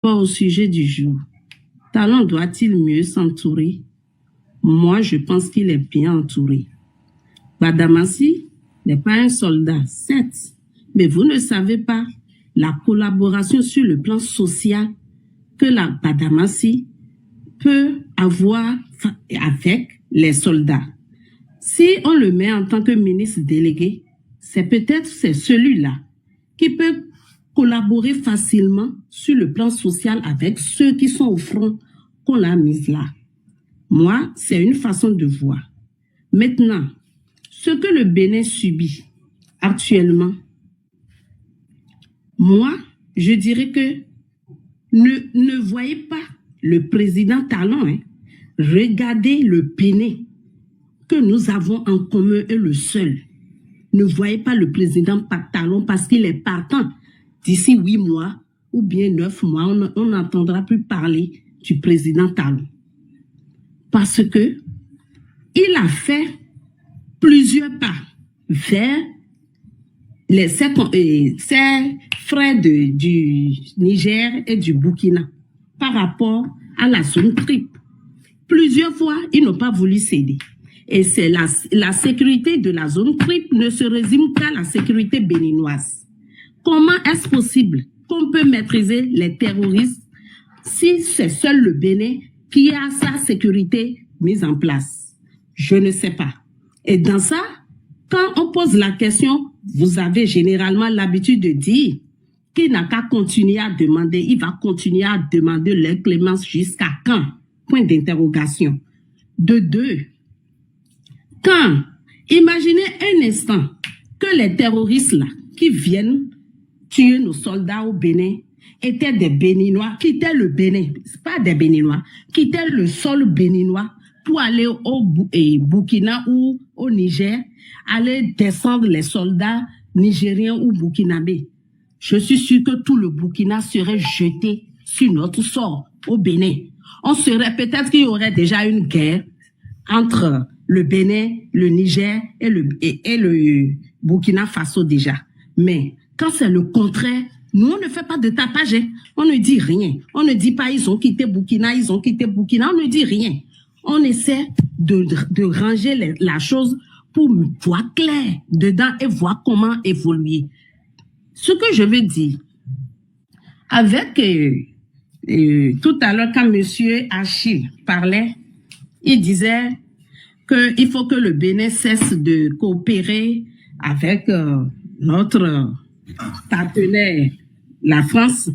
rapport au sujet du jour, Talon doit-il mieux s'entourer? Moi, je pense qu'il est bien entouré. Badamassi n'est pas un soldat, certes, mais vous ne savez pas la collaboration sur le plan social que la Badamassi peut avoir avec les soldats. Si on le met en tant que ministre délégué, c'est celui-là qui peut collaborer facilement sur le plan social avec ceux qui sont au front qu'on l'a mis là. Moi, c'est une façon de voir. Maintenant, ce que le Bénin subit actuellement, moi, je dirais que ne voyez pas le président Talon, hein. Regardez le Bénin que nous avons en commun et le seul. Ne voyez pas le président Talon parce qu'il est partant. D'ici 8 mois ou bien 9 mois, on n'entendra plus parler du président Talon. Parce que il a fait plusieurs pas vers ses frères du Niger et du Burkina par rapport à la zone triple. Plusieurs fois, ils n'ont pas voulu céder. Et c'est la sécurité de la zone triple ne se résume qu'à la sécurité béninoise. Comment est-ce possible qu'on peut maîtriser les terroristes si c'est seul le Bénin qui a sa sécurité mise en place? Je ne sais pas. Et dans ça, quand on pose la question, vous avez généralement l'habitude de dire qu'il n'a qu'à continuer à demander, il va continuer à demander leur clémence jusqu'à quand? Point d'interrogation. De deux, quand, imaginez un instant que les terroristes là, qui viennent tuer nos soldats au Bénin, étaient des Béninois, quittaient le Bénin, pas des Béninois, quittaient le sol béninois pour aller au Burkina ou au Niger, aller descendre les soldats nigériens ou burkinabés. Je suis sûr que tout le Burkina serait jeté sur notre sort au Bénin. On serait, peut-être qu'il y aurait déjà une guerre entre le Bénin, le Niger et le Burkina Faso déjà. Mais quand c'est le contraire, nous, on ne fait pas de tapage. On ne dit rien. On ne dit pas ils ont quitté Burkina, ils ont quitté Burkina. On ne dit rien. On essaie de ranger la chose pour voir clair dedans et voir comment évoluer. Ce que je veux dire, avec tout à l'heure quand monsieur Achille parlait, il disait qu'il faut que le Bénin cesse de coopérer avec notre partenaire, la France,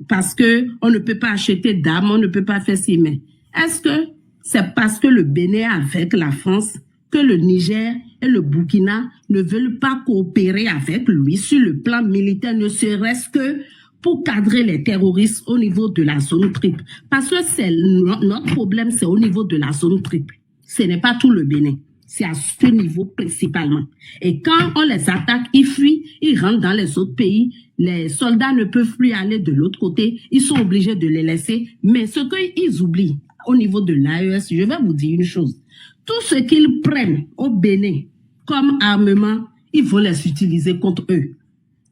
parce que on ne peut pas acheter d'armes, on ne peut pas faire ci, mais est-ce que c'est parce que le Bénin est avec la France que le Niger et le Burkina ne veulent pas coopérer avec lui sur le plan militaire, ne serait-ce que pour cadrer les terroristes au niveau de la zone triple? Parce que notre problème, c'est au niveau de la zone triple. Ce n'est pas tout le Bénin. C'est à ce niveau principalement. Et quand on les attaque, ils fuient, ils rentrent dans les autres pays. Les soldats ne peuvent plus aller de l'autre côté. Ils sont obligés de les laisser. Mais ce qu'ils oublient au niveau de l'AES, je vais vous dire une chose. Tout ce qu'ils prennent au Bénin comme armement, ils vont les utiliser contre eux.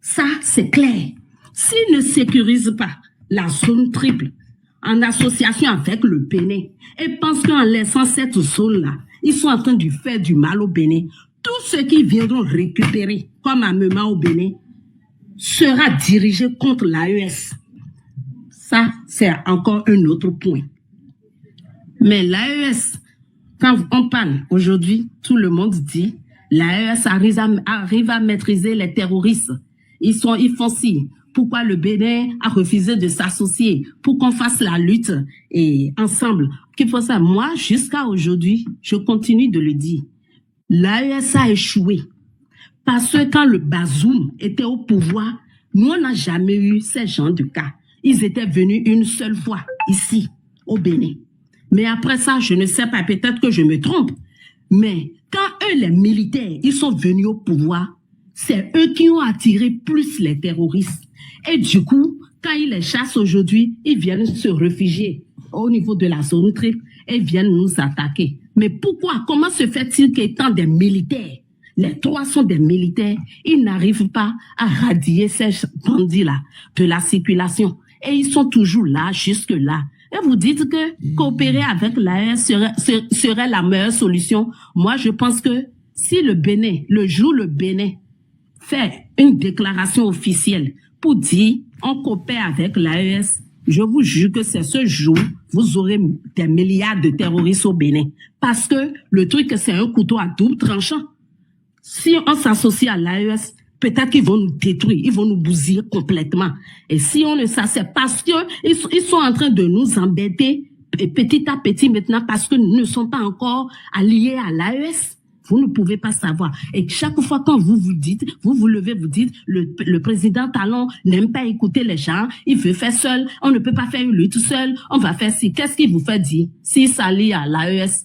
Ça, c'est clair. S'ils ne sécurisent pas la zone triple en association avec le Bénin et pensent qu'en laissant cette zone-là, ils sont en train de faire du mal au Bénin, tout ce qu'ils viendront récupérer comme armement au Bénin sera dirigé contre l'AES. Ça, c'est encore un autre point. Mais l'AES, quand on parle aujourd'hui, tout le monde dit l'AES arrive à maîtriser les terroristes. Ils font ci. Pourquoi le Bénin a refusé de s'associer pour qu'on fasse la lutte et ensemble? Qu'il faut ça. Moi, jusqu'à aujourd'hui, je continue de le dire. L'AES a échoué. Parce que quand le Bazoum était au pouvoir, nous, on n'a jamais eu ces genres de cas. Ils étaient venus une seule fois ici, au Bénin. Mais après ça, je ne sais pas, peut-être que je me trompe. Mais quand eux, les militaires, ils sont venus au pouvoir, c'est eux qui ont attiré plus les terroristes. Et du coup, quand ils les chassent aujourd'hui, ils viennent se réfugier au niveau de la zone triple et viennent nous attaquer. Mais pourquoi? Comment se fait-il qu'étant des militaires, les trois sont des militaires, ils n'arrivent pas à radier ces bandits-là de la circulation? Et ils sont toujours là, jusque-là. Et vous dites que coopérer avec l'AES serait la meilleure solution. Moi, je pense que si le Bénin, le jour le Bénin fait une déclaration officielle pour dire on coopère avec l'AES, je vous jure que c'est ce jour, vous aurez des milliards de terroristes au Bénin. Parce que le truc, c'est un couteau à double tranchant. Si on s'associe à l'AES, peut-être qu'ils vont nous détruire, ils vont nous bousiller complètement. Et si on ne s'assied, parce que ils sont en train de nous embêter petit à petit maintenant parce que nous ne sommes pas encore alliés à l'AES. Vous ne pouvez pas savoir. Et chaque fois quand vous dites, vous levez, vous dites, le président Talon n'aime pas écouter les gens, il veut faire seul, on ne peut pas faire une lutte seul, on va faire ci. Qu'est-ce qu'il vous fait dire? S'il s'allie à l'AES,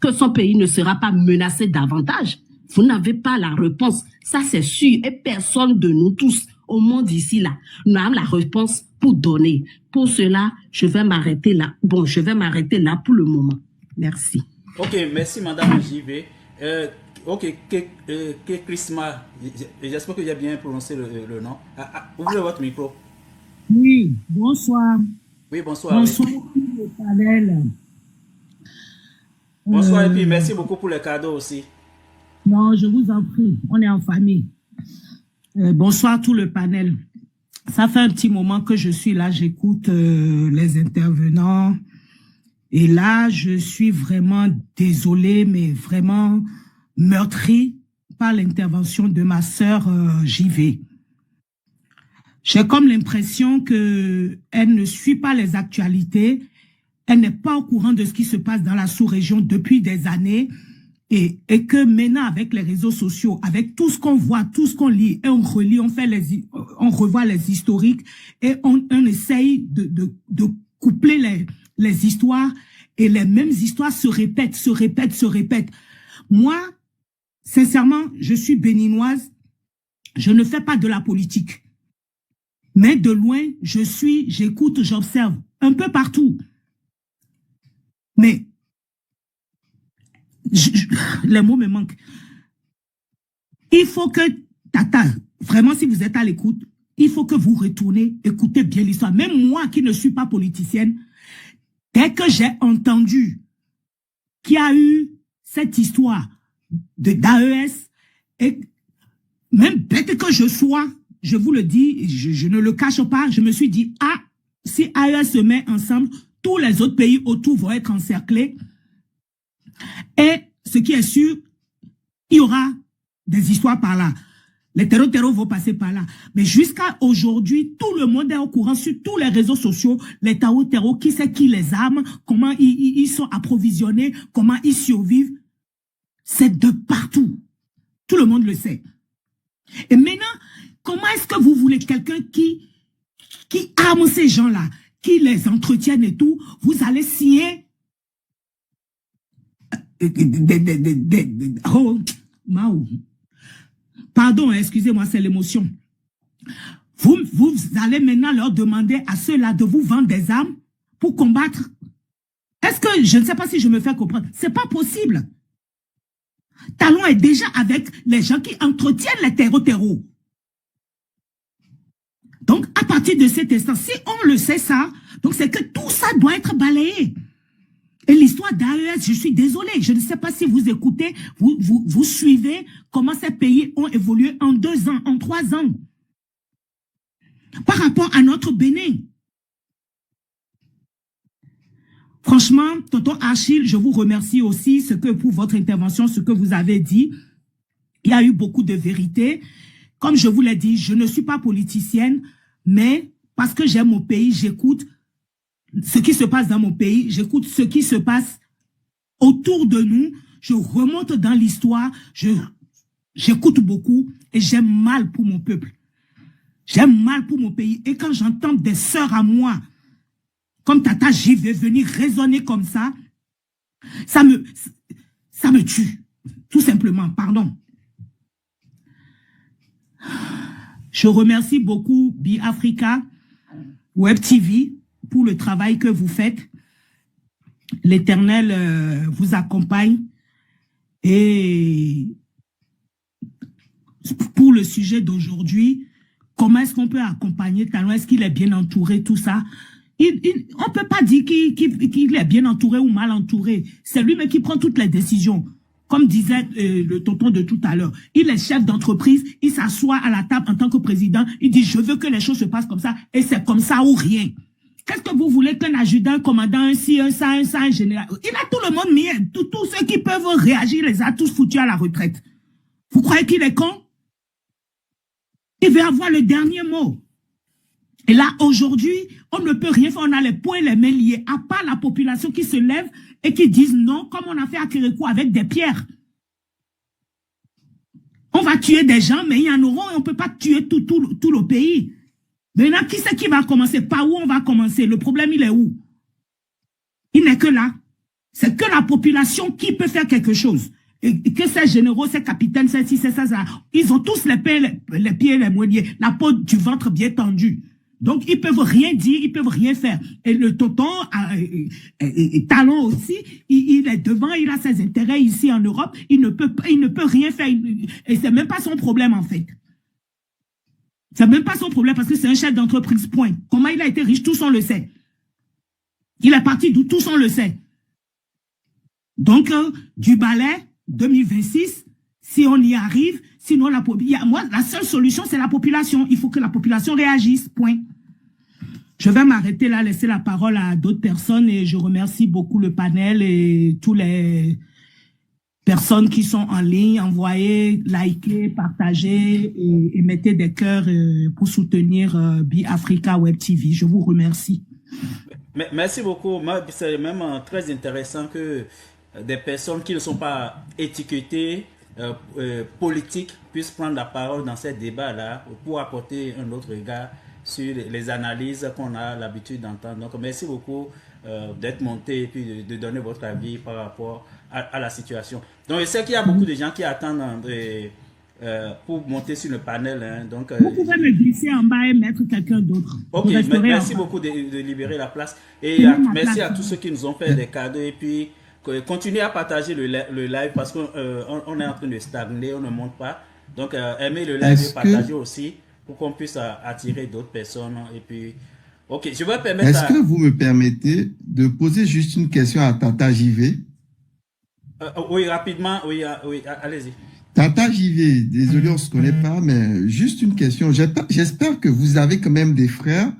que son pays ne sera pas menacé davantage? Vous n'avez pas la réponse. Ça, c'est sûr. Et personne de nous tous au monde ici, là, n'a la réponse pour donner. Pour cela, je vais m'arrêter là. Bon, je vais m'arrêter là pour le moment. Merci. Ok, merci, Madame JV. Ok, Chrisma, j'espère que j'ai bien prononcé le nom. Ouvrez votre micro. Oui, bonsoir. Oui, bonsoir. Bonsoir, le panel. Bonsoir, et puis merci beaucoup pour les cadeaux aussi. Non, je vous en prie, on est en famille. Bonsoir tout le panel. Ça fait un petit moment que je suis là, j'écoute les intervenants. Et là, je suis vraiment désolée, mais vraiment meurtrie par l'intervention de ma sœur JV. J'ai comme l'impression que elle ne suit pas les actualités, elle n'est pas au courant de ce qui se passe dans la sous-région depuis des années et que maintenant avec les réseaux sociaux, avec tout ce qu'on voit, tout ce qu'on lit et on relit, on revoit les historiques et on essaye de coupler les histoires et les mêmes histoires se répètent. Moi, sincèrement, je suis béninoise, je ne fais pas de la politique. Mais de loin, j'écoute, j'observe, un peu partout. Mais, les mots me manquent. Il faut que, Tata, vraiment si vous êtes à l'écoute, il faut que vous retournez, écoutez bien l'histoire. Même moi qui ne suis pas politicienne, dès que j'ai entendu qu'il y a eu cette histoire d'AES, et même bête que je sois, je vous le dis, je ne le cache pas, je me suis dit, ah, si AES se met ensemble, tous les autres pays autour vont être encerclés. Et ce qui est sûr, il y aura des histoires par là. Les terreaux vont passer par là. Mais jusqu'à aujourd'hui, tout le monde est au courant sur tous les réseaux sociaux, les terreaux, qui c'est qui les arme, comment ils sont approvisionnés, comment ils survivent. C'est de partout. Tout le monde le sait. Et maintenant, comment est-ce que vous voulez quelqu'un qui arme ces gens-là, qui les entretiennent et tout, vous allez signer oh, Maou. Pardon, excusez-moi, c'est l'émotion. Vous allez maintenant leur demander à ceux-là de vous vendre des armes pour combattre. Est-ce que, je ne sais pas si je me fais comprendre, c'est pas possible. Talon est déjà avec les gens qui entretiennent les terreaux. Donc, à partir de cet instant, si on le sait ça, donc c'est que tout ça doit être balayé. Et l'histoire d'AES, je suis désolée, je ne sais pas si vous écoutez, vous suivez comment ces pays ont évolué en 2 ans, en 3 ans. Par rapport à notre Bénin. Franchement, tonton Achille, je vous remercie aussi pour votre intervention, ce que vous avez dit. Il y a eu beaucoup de vérité. Comme je vous l'ai dit, je ne suis pas politicienne, mais parce que j'aime mon pays, j'écoute ce qui se passe dans mon pays, j'écoute ce qui se passe autour de nous, je remonte dans l'histoire, j'écoute beaucoup et j'aime mal pour mon peuple. J'aime mal pour mon pays. Et quand j'entends des sœurs à moi, comme Tata, j'y vais venir raisonner comme ça me tue. Tout simplement, pardon. Je remercie beaucoup BiAfrica, Web TV, pour le travail que vous faites. L'Éternel vous accompagne. Et pour le sujet d'aujourd'hui, comment est-ce qu'on peut accompagner Talon, est-ce qu'il est bien entouré, tout ça. On ne peut pas dire qu'il est bien entouré ou mal entouré. C'est lui-même qui prend toutes les décisions. Comme disait le tonton de tout à l'heure, il est chef d'entreprise, il s'assoit à la table en tant que président, il dit « je veux que les choses se passent comme ça » et c'est comme ça ou rien. Qu'est-ce que vous voulez qu'un adjudant, un commandant, un ci, un ça, un général... Il a tout le monde mis, tous ceux qui peuvent réagir, il les a tous foutus à la retraite. Vous croyez qu'il est con? Il veut avoir le dernier mot. Et là, aujourd'hui, on ne peut rien faire, on a les poings et les mains liés, à part la population qui se lève et qui disent non, comme on a fait à Kérékou avec des pierres. On va tuer des gens, mais il y en aura, on ne peut pas tuer tout le pays. Maintenant, qui c'est qui va commencer? Par où on va commencer? Le problème, il est où? Il n'est que là. C'est que la population qui peut faire quelque chose. Et que ces généraux, ces capitaines, ces ci, ces ça, ils ont tous les pieds et les mains liés, la peau du ventre bien tendue. Donc, ils peuvent rien dire, ils peuvent rien faire. Et le tonton, Talon aussi, il est devant, il a ses intérêts ici en Europe, il ne peut rien faire. Et c'est même pas son problème, en fait. C'est même pas son problème parce que c'est un chef d'entreprise, point. Comment il a été riche, tous on le sait. Il est parti d'où, tous on le sait. Donc, du balai, 2026, si on y arrive, sinon moi, la seule solution, c'est la population. Il faut que la population réagisse, point. Je vais m'arrêter là, laisser la parole à d'autres personnes et je remercie beaucoup le panel et tous les personnes qui sont en ligne. Envoyez, likez, partagez et mettez des cœurs pour soutenir Bi-Africa Web TV. Je vous remercie. Merci beaucoup. C'est même très intéressant que des personnes qui ne sont pas étiquetées politiques puissent prendre la parole dans ces débats-là pour apporter un autre regard sur les analyses qu'on a l'habitude d'entendre. Donc, merci beaucoup d'être monté et puis de donner votre avis par rapport à la situation. Donc, je sais qu'il y a beaucoup de gens qui attendent pour monter sur le panel. Hein. Donc, vous pouvez me glisser en bas et mettre quelqu'un d'autre. Ok, merci beaucoup de libérer la place. Et merci à tous ceux qui nous ont fait des cadeaux. Et puis, continuez à partager le live parce qu'on est en train de stagner, on ne monte pas. Donc, aimez le live et partagez aussi pour qu'on puisse attirer d'autres personnes. Et puis, ok, je vais permettre. Est-ce que vous me permettez de poser juste une question à Tata JV? Oui, rapidement, oui, allez-y. Tata JV, désolé, on ne se connaît pas, mais juste une question. J'espère que vous avez quand même des frères,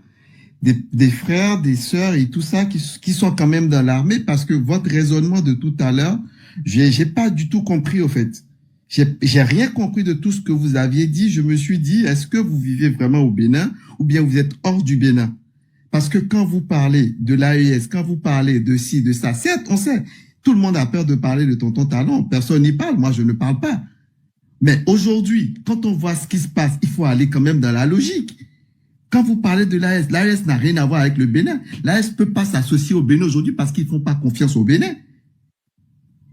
des frères, des sœurs et tout ça qui sont quand même dans l'armée parce que votre raisonnement de tout à l'heure, j'ai pas du tout compris au fait. J'ai rien compris de tout ce que vous aviez dit. Je me suis dit, est-ce que vous vivez vraiment au Bénin ou bien vous êtes hors du Bénin? Parce que quand vous parlez de l'AES, quand vous parlez de ci, de ça, certes, on sait, tout le monde a peur de parler de tonton Talon. Personne n'y parle. Moi, je ne parle pas. Mais aujourd'hui, quand on voit ce qui se passe, il faut aller quand même dans la logique. Quand vous parlez de l'AES n'a rien à voir avec le Bénin. L'AES peut pas s'associer au Bénin aujourd'hui parce qu'ils font pas confiance au Bénin.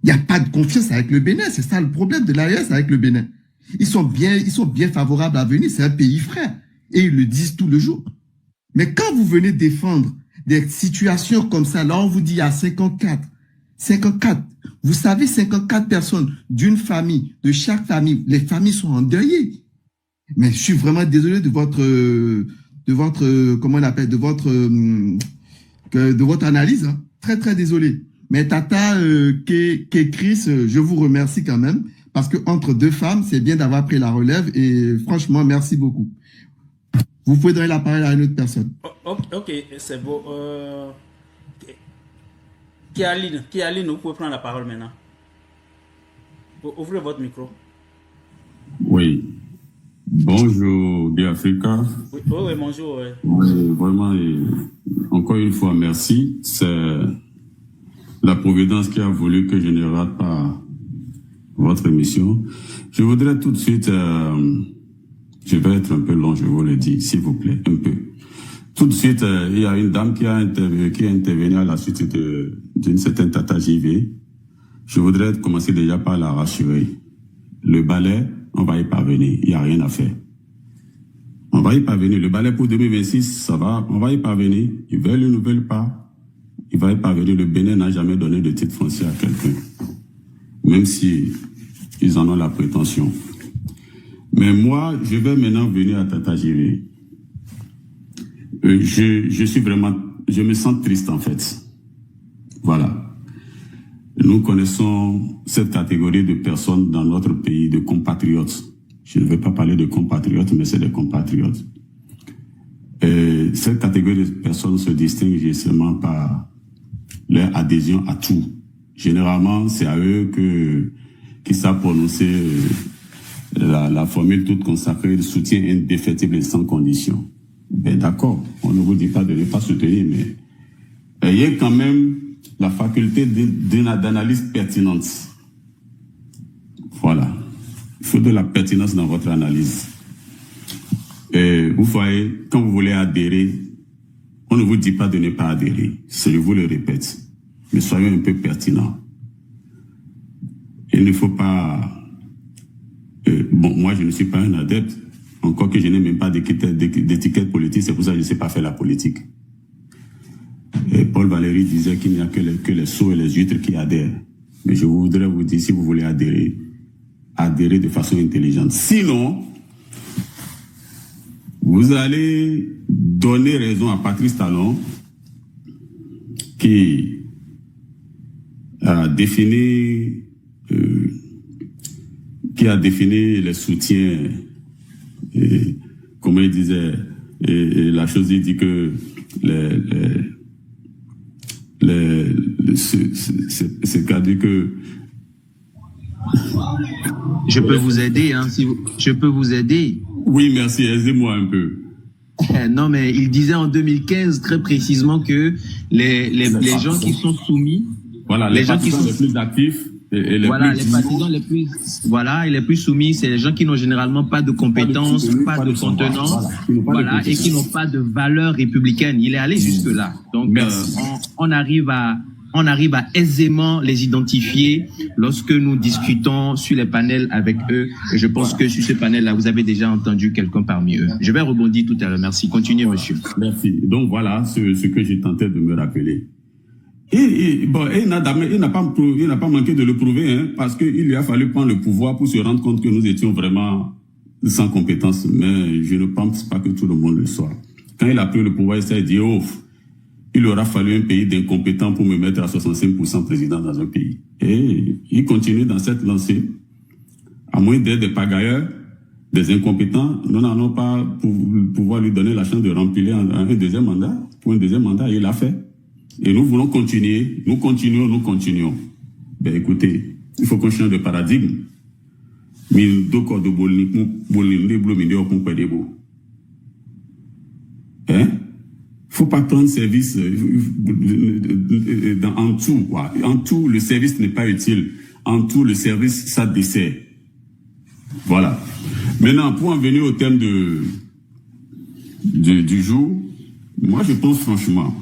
Il n'y a pas de confiance avec le Bénin. C'est ça le problème de l'AES avec le Bénin. Ils sont bien favorables à venir. C'est un pays frère. Et ils le disent tout le jour. Mais quand vous venez défendre des situations comme ça, là, on vous dit il y a 54. Vous savez, 54 personnes d'une famille, de chaque famille. Les familles sont endeuillées. Mais je suis vraiment désolé de votre comment on appelle, de votre analyse. Hein. Très, très désolé. Mais Tata, Chris, je vous remercie quand même. Parce que entre deux femmes, c'est bien d'avoir pris la relève. Et franchement, merci beaucoup. Vous pouvez donner la parole à une autre personne. Ok, c'est beau. Kialine, vous pouvez prendre la parole maintenant. Ouvrez votre micro. Oui. Bonjour, Bi-Africa. Oui, bonjour. Ouais. Oui, vraiment, encore une fois, merci. C'est la Providence qui a voulu que je ne rate pas votre émission. Je voudrais tout de suite, je vais être un peu long, je vous le dis, s'il vous plaît, un peu. Tout de suite, il y a une dame qui a intervenu à la suite d'une certaine Tata JV. Je voudrais commencer déjà par la rassurer. Le balai, on va y parvenir. Il n'y a rien à faire. On va y parvenir. Le balai pour 2026, ça va. On va y parvenir. Ils veulent ou ne veulent pas. Il va y parvenir. Le Bénin n'a jamais donné de titre foncier à quelqu'un. Même si ils en ont la prétention. Mais moi, je vais maintenant venir à Tata Jiré. Je suis vraiment, je me sens triste en fait. Voilà. Nous connaissons cette catégorie de personnes dans notre pays, de compatriotes. Je ne vais pas parler de compatriotes, mais c'est des compatriotes. Cette catégorie de personnes se distingue justement par leur adhésion à tout. Généralement, c'est à eux qui savent prononcer la formule toute consacrée de soutien indéfectible et sans condition. Ben d'accord, on ne vous dit pas de ne pas soutenir, mais ayez quand même la faculté d'analyse pertinente. Voilà. Il faut de la pertinence dans votre analyse. Vous voyez, quand vous voulez adhérer, on ne vous dit pas de ne pas adhérer. Je vous le répète. Mais soyez un peu pertinent. Il ne faut pas... bon, moi, je ne suis pas un adepte. Encore que je n'ai même pas d'étiquette politique. C'est pour ça que je ne sais pas faire la politique. Et Paul Valéry disait qu'il n'y a que les sots et les huîtres qui adhèrent. Mais je voudrais vous dire, si vous voulez adhérer, adhérez de façon intelligente. Sinon, vous allez donner raison à Patrice Talon qui a défini les soutiens, comme il disait, la chose, il dit que c'est qu'à dire que je peux vous aider, hein, je peux vous aider. Oui, merci, aidez-moi un peu. Non, mais il disait en 2015 très précisément que les gens qui sont soumis, voilà, les gens qui sont les plus actifs et les voilà, plus les partisans les plus soumis, c'est les gens qui n'ont généralement pas de compétences, pas de contenance, voilà, et qui n'ont pas de valeur républicaine. Il est allé jusque là. Donc, on arrive à aisément les identifier lorsque nous discutons sur les panels avec eux. Et je pense que sur ce panel-là, vous avez déjà entendu quelqu'un parmi eux. Je vais rebondir tout à l'heure. Merci. Continuez, monsieur. Merci. Donc voilà ce que j'ai tenté de me rappeler. Bon, il n'a pas manqué de le prouver, hein, parce qu'il lui a fallu prendre le pouvoir pour se rendre compte que nous étions vraiment sans compétence. Mais je ne pense pas que tout le monde le soit. Quand il a pris le pouvoir, il s'est dit, oh, il aura fallu un pays d'incompétents pour me mettre à 65% président dans un pays. Et il continue dans cette lancée. À moins d'être des pagailleurs, des incompétents, nous n'allons pas pouvoir lui donner la chance de remplir un deuxième mandat. Pour un deuxième mandat, il l'a fait. Et nous voulons continuer. Nous continuons. Ben écoutez, il faut qu'on change de paradigme. Hein? Faut pas prendre service en tout, quoi. En tout, le service n'est pas utile. En tout, le service, ça dessert. Voilà. Maintenant, pour en venir au thème du jour, moi, je pense franchement,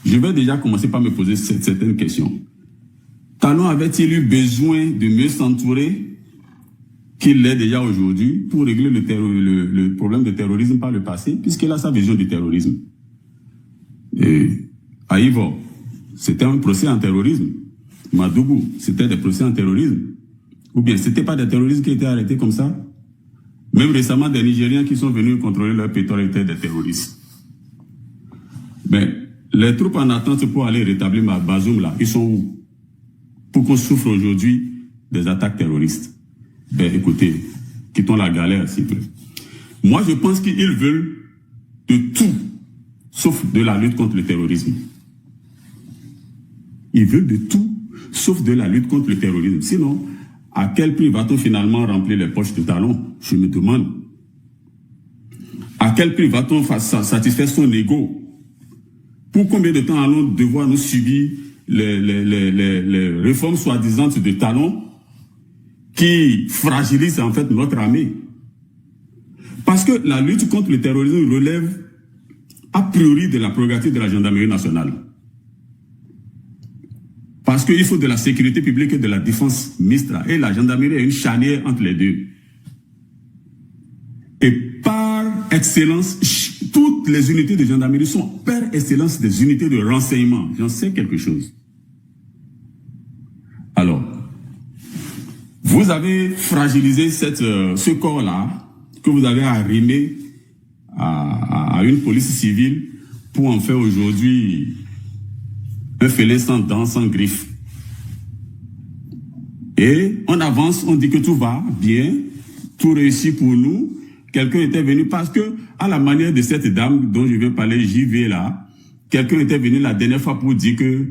je vais déjà commencer par me poser certaines questions. Talon avait-il eu besoin de mieux s'entourer qu'il l'est déjà aujourd'hui pour régler le problème de terrorisme par le passé, puisqu'il a sa vision du terrorisme? Et à Ivor, c'était un procès en terrorisme. Madougou, c'était des procès en terrorisme. Ou bien, c'était pas des terroristes qui étaient arrêtés comme ça. Même récemment, des Nigériens qui sont venus contrôler leur pétrole étaient des terroristes. Mais les troupes en attente pour aller rétablir Bazoum, là, ils sont où? Pour qu'on souffre aujourd'hui des attaques terroristes. Ben, écoutez, quittons la galère, s'il vous plaît. Moi, je pense qu'ils veulent de tout, sauf de la lutte contre le terrorisme. Ils veulent de tout, sauf de la lutte contre le terrorisme. Sinon, à quel prix va-t-on finalement remplir les poches de Talon? Je me demande. À quel prix va-t-on satisfaire son ego? Pour combien de temps allons-nous devoir nous subir les réformes soi-disant de Talon qui fragilisent en fait notre armée? Parce que la lutte contre le terrorisme relève a priori de la prérogative de la gendarmerie nationale. Parce qu'il faut de la sécurité publique et de la défense MISTRA. Et la gendarmerie est une charnière entre les deux. Et par excellence, toutes les unités de gendarmerie sont par excellence des unités de renseignement. J'en sais quelque chose. Alors, Vous avez fragilisé ce corps-là que vous avez arrimé à une police civile pour en faire aujourd'hui un félin sans dents, sans griffes. Et on avance, on dit que tout va bien, tout réussit pour nous. Quelqu'un était venu parce que, à la manière de cette dame dont je viens parler, JV là, quelqu'un était venu la dernière fois pour dire que,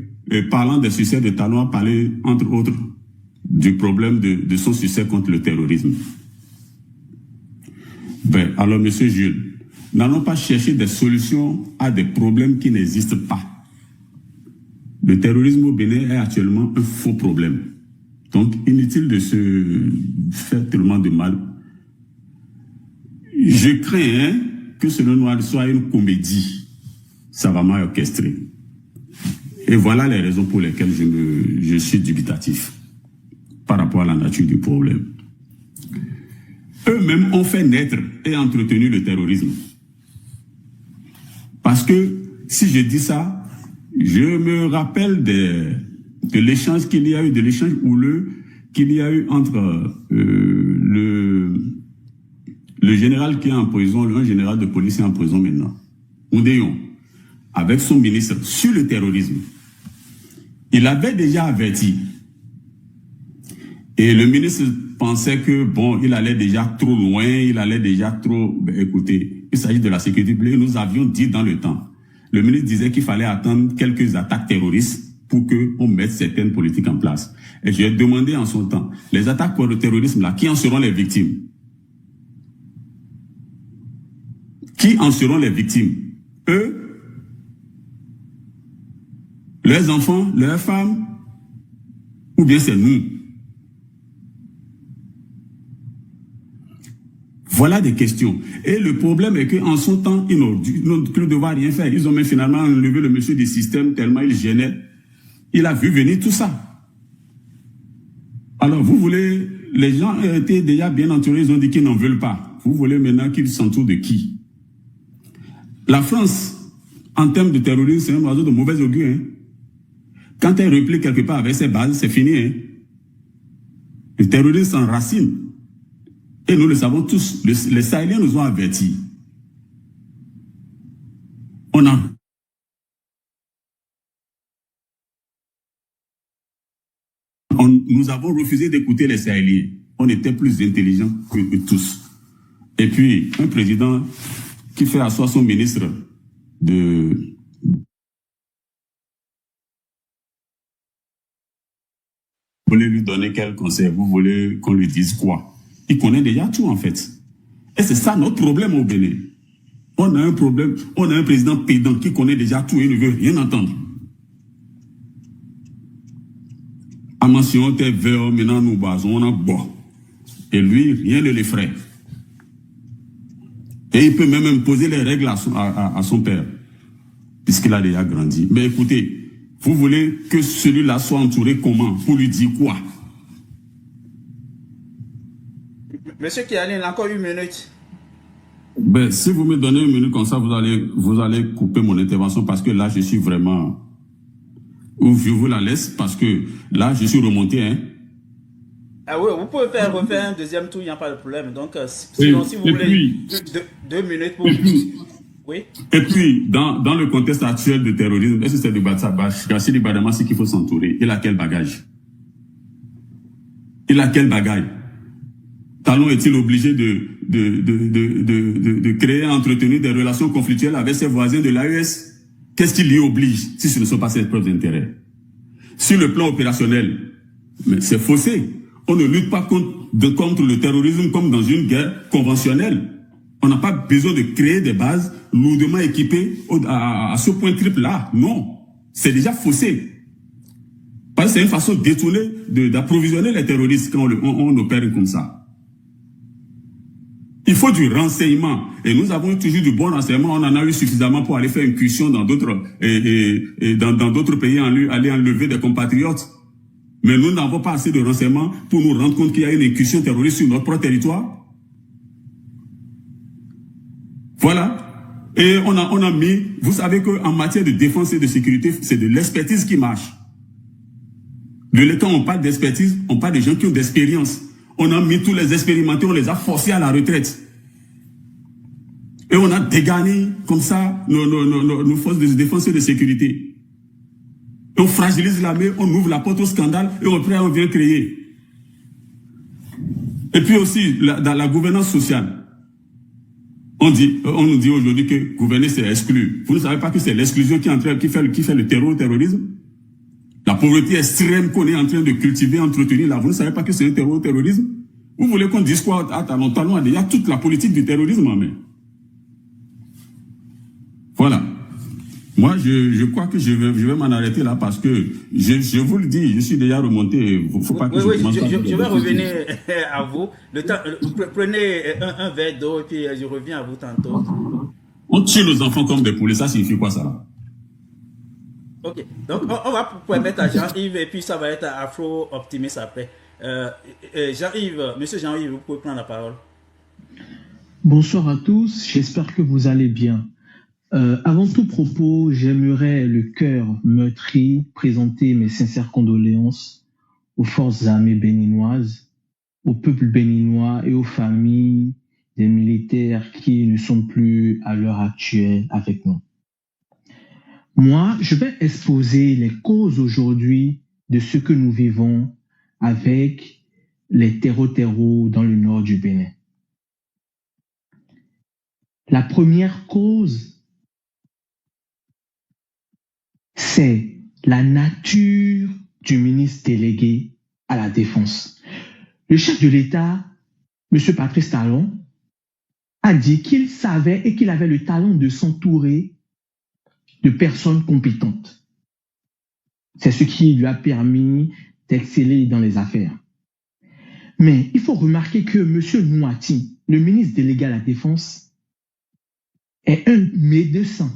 parlant des succès de Talon, a parlé, entre autres, du problème de son succès contre le terrorisme. Ben, alors, monsieur Jules, n'allons pas chercher des solutions à des problèmes qui n'existent pas. Le terrorisme au Bénin est actuellement un faux problème. Donc, inutile de se faire tellement de mal. Je crains que ce noir soit une comédie savamment orchestrée. Et voilà les raisons pour lesquelles je suis dubitatif par rapport à la nature du problème. Eux-mêmes ont fait naître et entretenu le terrorisme. Parce que, si je dis ça, je me rappelle de l'échange qu'il y a eu, de l'échange houleux qu'il y a eu entre le général qui est en prison, un général de police est en prison maintenant, Oudéon, avec son ministre sur le terrorisme. Il avait déjà averti. Et le ministre pensait que, bon, il allait déjà trop loin, il allait déjà trop... Ben, écoutez, il s'agit de la sécurité publique. Nous avions dit dans le temps. Le ministre disait qu'il fallait attendre quelques attaques terroristes pour qu'on mette certaines politiques en place. Et j'ai demandé en son temps, les attaques pour le terrorisme, là, qui en seront les victimes? Qui en seront les victimes? Eux? Leurs enfants? Leurs femmes? Ou bien c'est nous? Voilà des questions. Et le problème est qu'en son temps, ils n'ont cru devoir rien faire. Ils ont même finalement enlevé le monsieur du système tellement il gênait. Il a vu venir tout ça. Alors, vous voulez... Les gens étaient déjà bien entourés, ils ont dit qu'ils n'en veulent pas. Vous voulez maintenant qu'ils s'entourent de qui? La France, en termes de terrorisme, c'est un oiseau de mauvais augure. Hein. Quand elle replique quelque part avec ses bases, c'est fini. Hein. Le terrorisme s'enracine. Et nous le savons tous, les Sahéliens nous ont avertis. Nous avons refusé d'écouter les Sahéliens. On était plus intelligents que tous. Et puis, un président qui fait asseoir son ministre de... Vous voulez lui donner quel conseil? Vous voulez qu'on lui dise quoi? Il connaît déjà tout, en fait. Et c'est ça notre problème au Bénin. On a un problème, on a un président pédant qui connaît déjà tout et ne veut rien entendre. À mention, t'es vert, maintenant nous basons, on a bois. Et lui, rien ne l'effraie. Et il peut même imposer les règles à son père, puisqu'il a déjà grandi. Mais écoutez, vous voulez que celui-là soit entouré comment? Pour lui dire quoi? Monsieur Kialine, encore une minute. Ben, si vous me donnez une minute comme ça, vous allez couper mon intervention parce que là, je suis vraiment... Ou je vous la laisse parce que là, je suis remonté. Hein. Ah oui, vous pouvez refaire un deuxième tour, il n'y a pas de problème. Donc, sinon, si vous voulez, deux minutes pour... Oui. Et puis, dans le contexte actuel de terrorisme, est-ce que c'est de Bassili Badamassi qu'il faut s'entourer? Il a quel bagage? Il a quel bagage? Talon est-il obligé de créer, entretenir des relations conflictuelles avec ses voisins de l'AES? Qu'est-ce qui l'y oblige si ce ne sont pas ses preuves d'intérêt? Sur le plan opérationnel, mais c'est faussé. On ne lutte pas contre le terrorisme comme dans une guerre conventionnelle. On n'a pas besoin de créer des bases lourdement équipées à ce point triple-là. Non, c'est déjà faussé. Parce que c'est une façon détournée d'approvisionner les terroristes quand on opère comme ça. Il faut du renseignement. Et nous avons toujours du bon renseignement. On en a eu suffisamment pour aller faire une incursion dans d'autres pays, aller enlever des compatriotes. Mais nous n'avons pas assez de renseignements pour nous rendre compte qu'il y a une incursion terroriste sur notre propre territoire. Voilà. Et on a mis... Vous savez qu'en matière de défense et de sécurité, c'est de l'expertise qui marche. Quand on parle d'expertise, on parle des gens qui ont d'expérience. On a mis tous les expérimentés, on les a forcés à la retraite. Et on a dégagné comme ça nos forces de défense et de sécurité. Et on fragilise l'armée, on ouvre la porte au scandale et après on vient créer. Et puis aussi, dans la gouvernance sociale, on nous dit aujourd'hui que gouverner c'est exclure. Vous ne savez pas que c'est l'exclusion qui fait le terrorisme? La pauvreté extrême qu'on est en train de cultiver, entretenir là, vous ne savez pas que c'est un terrorisme? Vous voulez qu'on dise quoi à talon? Il y a toute la politique du terrorisme en main. Voilà. Moi, je crois que je vais m'en arrêter là parce que je vous le dis, je suis déjà remonté. Il ne faut pas que je vais revenir à vous. Prenez un verre d'eau et puis je reviens à vous tantôt. On tue nos enfants comme des poulets, ça signifie quoi ça là? Ok, donc on va permettre à Jean-Yves et puis ça va être Afro-Optimiste après. Monsieur Jean-Yves, vous pouvez prendre la parole. Bonsoir à tous, j'espère que vous allez bien. Avant tout propos, j'aimerais le cœur meurtri présenter mes sincères condoléances aux forces armées béninoises, au peuple béninois et aux familles des militaires qui ne sont plus à l'heure actuelle avec nous. Moi, je vais exposer les causes aujourd'hui de ce que nous vivons avec les terreaux dans le nord du Bénin. La première cause, c'est la nature du ministre délégué à la Défense. Le chef de l'État, M. Patrice Talon, a dit qu'il savait et qu'il avait le talent de s'entourer de personnes compétentes. C'est ce qui lui a permis d'exceller dans les affaires. Mais il faut remarquer que M. Nouati, le ministre délégué à la Défense, est un médecin.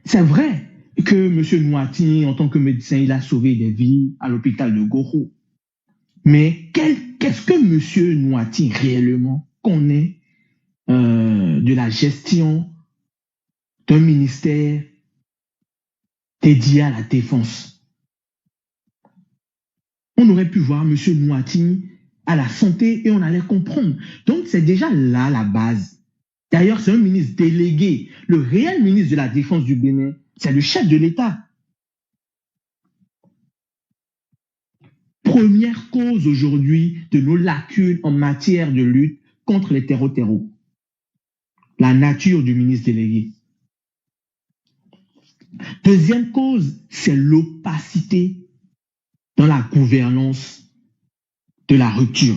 C'est vrai que M. Nouati, en tant que médecin, il a sauvé des vies à l'hôpital de Goro. Mais qu'est-ce que M. Nouati réellement connaît de la gestion d'un ministère dédié à la défense? On aurait pu voir M. Nouati à la santé et on allait comprendre. Donc c'est déjà là la base. D'ailleurs, c'est un ministre délégué. Le réel ministre de la Défense du Bénin, c'est le chef de l'État. Première cause aujourd'hui de nos lacunes en matière de lutte contre les terreaux. La nature du ministre délégué. Deuxième cause, c'est l'opacité dans la gouvernance de la rupture.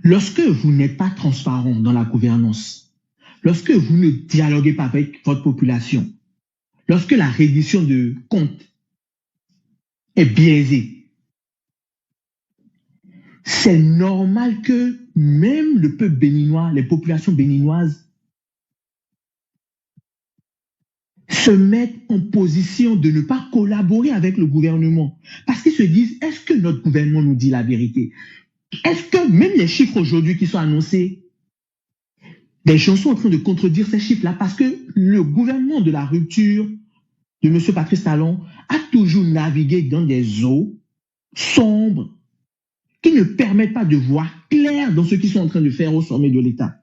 Lorsque vous n'êtes pas transparent dans la gouvernance, lorsque vous ne dialoguez pas avec votre population, lorsque la reddition de comptes est biaisée, c'est normal que même le peuple béninois, les populations béninoises, se mettent en position de ne pas collaborer avec le gouvernement. Parce qu'ils se disent, est-ce que notre gouvernement nous dit la vérité? Est-ce que même les chiffres aujourd'hui qui sont annoncés, des gens sont en train de contredire ces chiffres-là? Parce que le gouvernement de la rupture de M. Patrice Talon a toujours navigué dans des eaux sombres qui ne permettent pas de voir clair dans ce qu'ils sont en train de faire au sommet de l'État.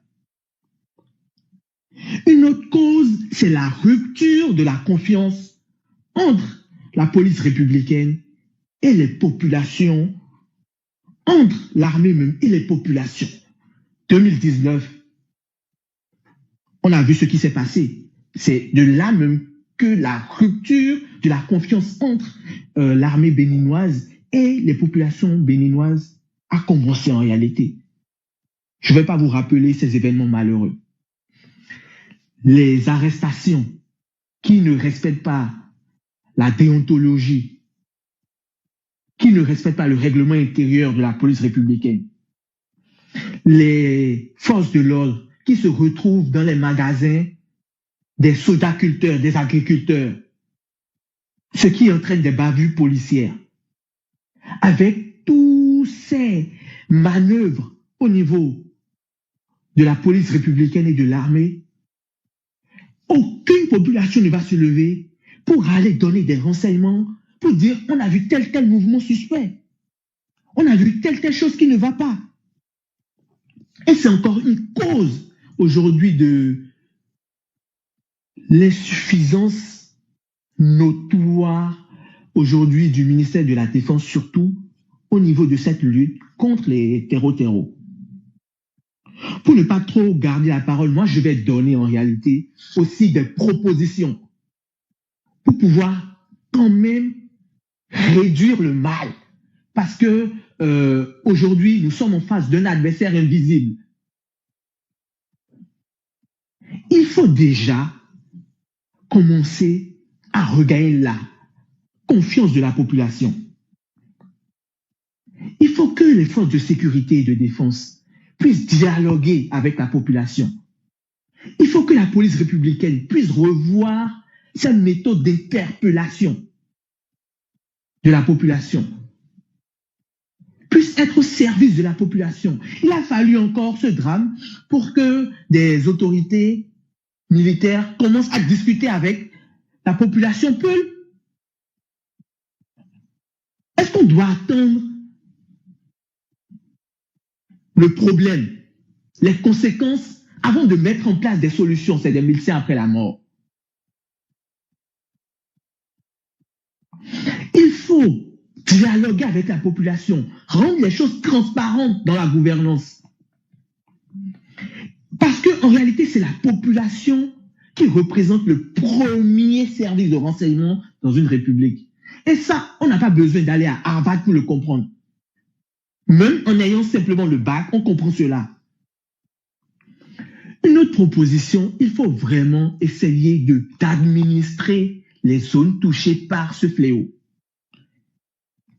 Une autre cause, c'est la rupture de la confiance entre la police républicaine et les populations, entre l'armée même et les populations. 2019, on a vu ce qui s'est passé. C'est de là même que la rupture de la confiance entre l'armée béninoise et les populations béninoises a commencé en réalité. Je ne vais pas vous rappeler ces événements malheureux. Les arrestations qui ne respectent pas la déontologie, qui ne respectent pas le règlement intérieur de la police républicaine. Les forces de l'ordre qui se retrouvent dans les magasins des sodaculteurs, des agriculteurs, ce qui entraîne des bavures policières. Avec tous ces manœuvres au niveau de la police républicaine et de l'armée, aucune population ne va se lever pour aller donner des renseignements, pour dire on a vu tel mouvement suspect. on a vu telle chose qui ne va pas. Et c'est encore une cause aujourd'hui de l'insuffisance notoire aujourd'hui du ministère de la Défense, surtout au niveau de cette lutte contre les terreaux. Pour ne pas trop garder la parole, moi je vais donner en réalité aussi des propositions pour pouvoir quand même réduire le mal. Parce que aujourd'hui, nous sommes en face d'un adversaire invisible. Il faut déjà commencer à regagner la confiance de la population. Il faut que les forces de sécurité et de défense puissent dialoguer avec la population. Il faut que la police républicaine puisse revoir sa méthode d'interpellation de la population, puisse être au service de la population. Il a fallu encore ce drame pour que des autorités militaires commencent à discuter avec la population peul. Est-ce qu'on doit attendre le problème, les conséquences, avant de mettre en place des solutions? C'est des médecins après la mort. Il faut dialoguer avec la population, rendre les choses transparentes dans la gouvernance. Parce qu'en réalité, c'est la population qui représente le premier service de renseignement dans une république. Et ça, on n'a pas besoin d'aller à Harvard pour le comprendre. Même en ayant simplement le bac, on comprend cela. Une autre proposition, il faut vraiment essayer d'administrer les zones touchées par ce fléau.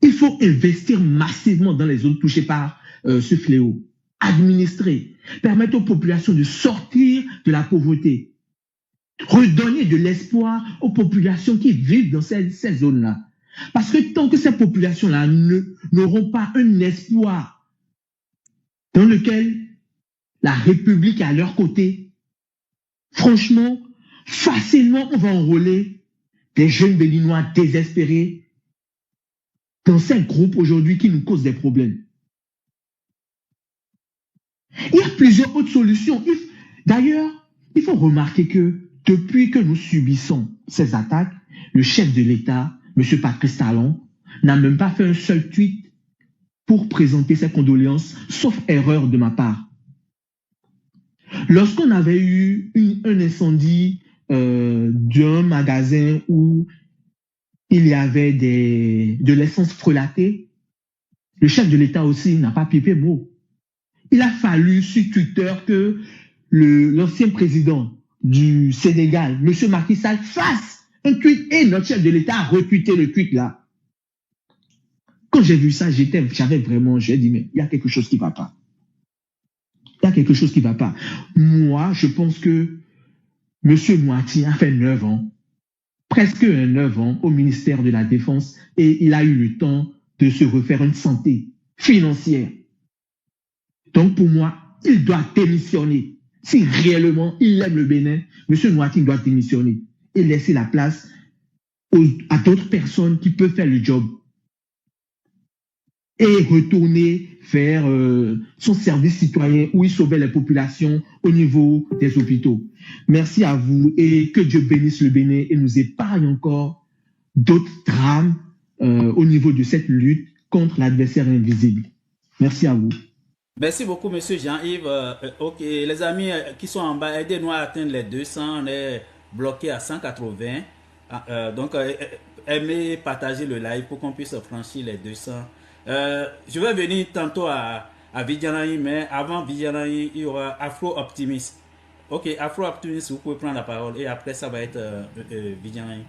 Il faut investir massivement dans les zones touchées par ce fléau. Administrer, permettre aux populations de sortir de la pauvreté, redonner de l'espoir aux populations qui vivent dans ces zones-là. Parce que tant que ces populations-là n'auront pas un espoir dans lequel la République est à leur côté, franchement, facilement, on va enrôler des jeunes Béninois désespérés dans ces groupes aujourd'hui qui nous causent des problèmes. Il y a plusieurs autres solutions. D'ailleurs, il faut remarquer que depuis que nous subissons ces attaques, le chef de l'État, M. Patrice Talon, n'a même pas fait un seul tweet pour présenter ses condoléances, sauf erreur de ma part. Lorsqu'on avait eu un incendie d'un magasin où il y avait de l'essence frelatée, le chef de l'État aussi n'a pas pipé mot. Il a fallu sur Twitter que l'ancien président du Sénégal, M. Macky Sall, fasse un tweet et notre chef de l'État a retweeté le tweet là. Quand j'ai vu ça, j'ai dit, mais il y a quelque chose qui ne va pas. Il y a quelque chose qui ne va pas. Moi, je pense que M. Moati a fait 9 ans, presque 9 ans au ministère de la Défense et il a eu le temps de se refaire une santé financière. Donc pour moi, il doit démissionner. Si réellement il aime le Bénin, M. Moati doit démissionner et laisser la place à d'autres personnes qui peuvent faire le job et retourner faire son service citoyen où il sauvait les populations au niveau des hôpitaux. Merci à vous et que Dieu bénisse le Bénin et nous épargne encore d'autres drames au niveau de cette lutte contre l'adversaire invisible. Merci à vous. Merci beaucoup, monsieur Jean-Yves. Ok, les amis qui sont en bas, aidez-nous à atteindre les 200, on est bloqué à 180. Donc, aimez partager le live pour qu'on puisse franchir les 200. Je vais venir tantôt à Vidjanaï, mais avant Vidjanaï, il y aura Afro Optimist. Ok, Afro Optimist, vous pouvez prendre la parole et après ça va être Vidjanaï.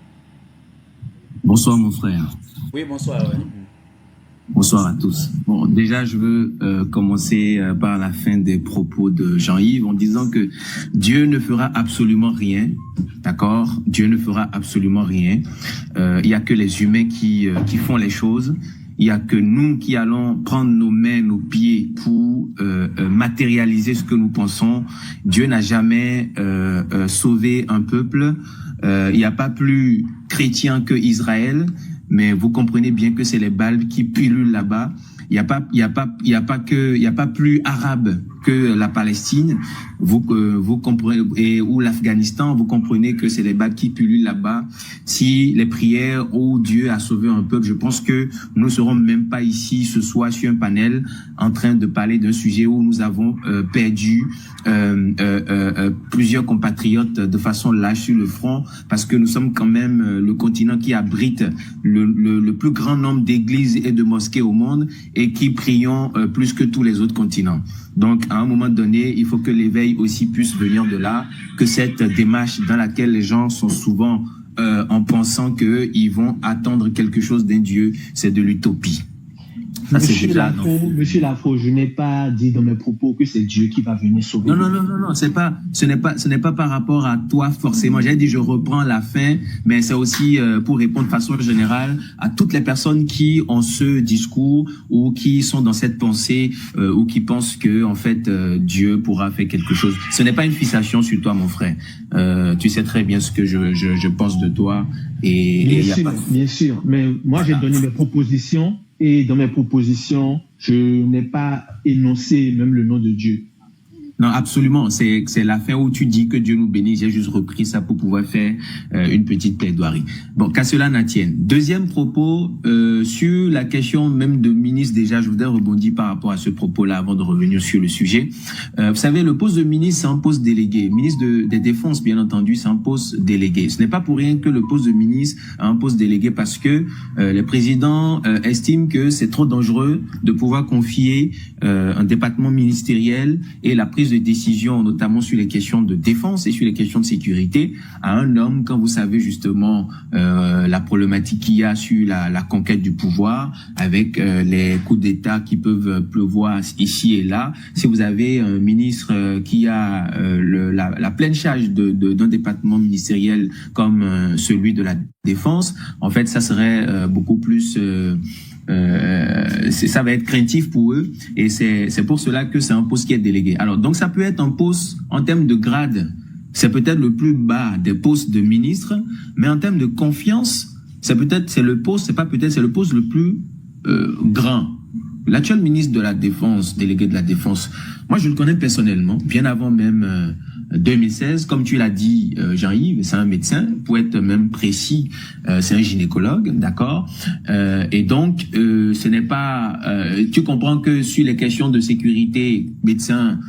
Bonsoir mon frère. Oui, bonsoir. Ouais. Bonsoir à tous. Bon, déjà, je veux commencer par la fin des propos de Jean-Yves en disant que Dieu ne fera absolument rien, d'accord? Dieu ne fera absolument rien. Il y a que les humains qui font les choses. Il y a que nous qui allons prendre nos mains, nos pieds pour matérialiser ce que nous pensons. Dieu n'a jamais sauvé un peuple. Il n'y a pas plus chrétien que Israël. Mais vous comprenez bien que c'est les balles qui pullulent là-bas. Il y a pas plus arabe que la Palestine. Vous comprenez, ou l'Afghanistan, vous comprenez que c'est les balles qui pullulent là-bas. Si les prières, oh Dieu a sauvé un peuple, je pense que nous ne serons même pas ici ce soir sur un panel en train de parler d'un sujet où nous avons perdu plusieurs compatriotes de façon lâche sur le front, parce que nous sommes quand même le continent qui abrite le plus grand nombre d'églises et de mosquées au monde, et qui prions plus que tous les autres continents. Donc, à un moment donné, il faut que l'éveil aussi puisse venir de là, que cette démarche dans laquelle les gens sont souvent en pensant qu'ils vont attendre quelque chose d'un Dieu, c'est de l'utopie. Ça, Monsieur Lafaux, je n'ai pas dit dans mes propos que c'est Dieu qui va venir sauver. Non, ce n'est pas par rapport à toi forcément. J'ai dit je reprends la fin, mais c'est aussi pour répondre de façon générale à toutes les personnes qui ont ce discours ou qui sont dans cette pensée ou qui pensent que en fait Dieu pourra faire quelque chose. Ce n'est pas une fixation sur toi, mon frère. Tu sais très bien ce que je pense de toi bien sûr, mais moi j'ai donné mes propositions. Et dans mes propositions, je n'ai pas énoncé même le nom de Dieu. Non, absolument. C'est la fin où tu dis que Dieu nous bénit. J'ai juste repris ça pour pouvoir faire une petite plaidoirie. Bon, qu'à cela n'en tienne. Deuxième propos, sur la question même de ministre, déjà, je voudrais rebondir par rapport à ce propos-là avant de revenir sur le sujet. Vous savez, le poste de ministre, c'est un poste délégué. Ministre des Défenses, bien entendu, c'est un poste délégué. Ce n'est pas pour rien que le poste de ministre a un poste délégué, parce que le président estime que c'est trop dangereux de pouvoir confier un département ministériel et la prise de décision, notamment sur les questions de défense et sur les questions de sécurité, à un homme, quand vous savez justement la problématique qu'il y a sur la conquête du pouvoir, avec les coups d'État qui peuvent pleuvoir ici et là. Si vous avez un ministre qui a la pleine charge d'un département ministériel comme celui de la défense, en fait, ça serait beaucoup plus... ça va être craintif pour eux, et c'est pour cela que c'est un poste qui est délégué. Alors donc ça peut être un poste en termes de grade, c'est peut-être le plus bas des postes de ministre, mais en termes de confiance, c'est le poste le plus grand. L'actuel ministre de la Défense, délégué de la Défense, moi je le connais personnellement, bien avant même 2016, comme tu l'as dit, Jean-Yves, c'est un médecin, pour être même précis, c'est un gynécologue, d'accord. Et donc, ce n'est pas. Tu comprends que sur les questions de sécurité, médecin,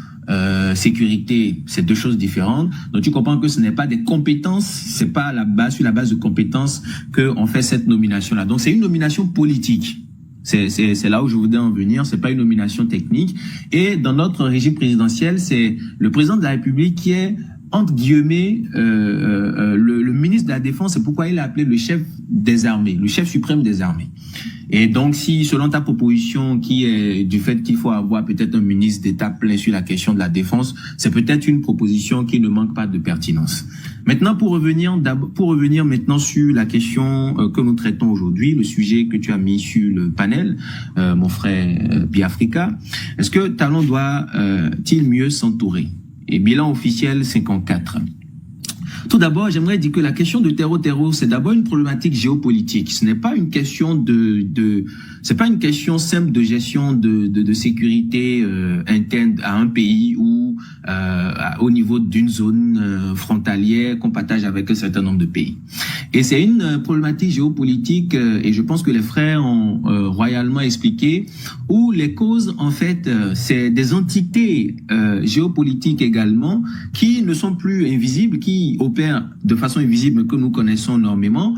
sécurité, c'est deux choses différentes. Donc, tu comprends que ce n'est pas des compétences, c'est pas sur la base de compétences que on fait cette nomination-là. Donc, c'est une nomination politique. C'est là où je voudrais en venir. C'est pas une nomination technique. Et dans notre régime présidentiel, c'est le président de la République qui est, entre guillemets, le ministre de la Défense. C'est pourquoi il est appelé le chef des armées, le chef suprême des armées. Et donc, si, selon ta proposition, qui est du fait qu'il faut avoir peut-être un ministre d'État plein sur la question de la défense, c'est peut-être une proposition qui ne manque pas de pertinence. Maintenant, pour revenir maintenant sur la question que nous traitons aujourd'hui, le sujet que tu as mis sur le panel, mon frère Biafrika, est-ce que Talon doit-il mieux s'entourer? Et bilan officiel 54. Tout d'abord, j'aimerais dire que la question de terreau, c'est d'abord une problématique géopolitique. Ce n'est pas une question c'est pas une question simple de gestion de sécurité interne à un pays ou au niveau d'une zone frontalière qu'on partage avec un certain nombre de pays. Et c'est une problématique géopolitique, et je pense que les frères ont royalement expliqué, où les causes, en fait, c'est des entités géopolitiques également qui ne sont plus invisibles, qui opèrent de façon invisible que nous connaissons énormément,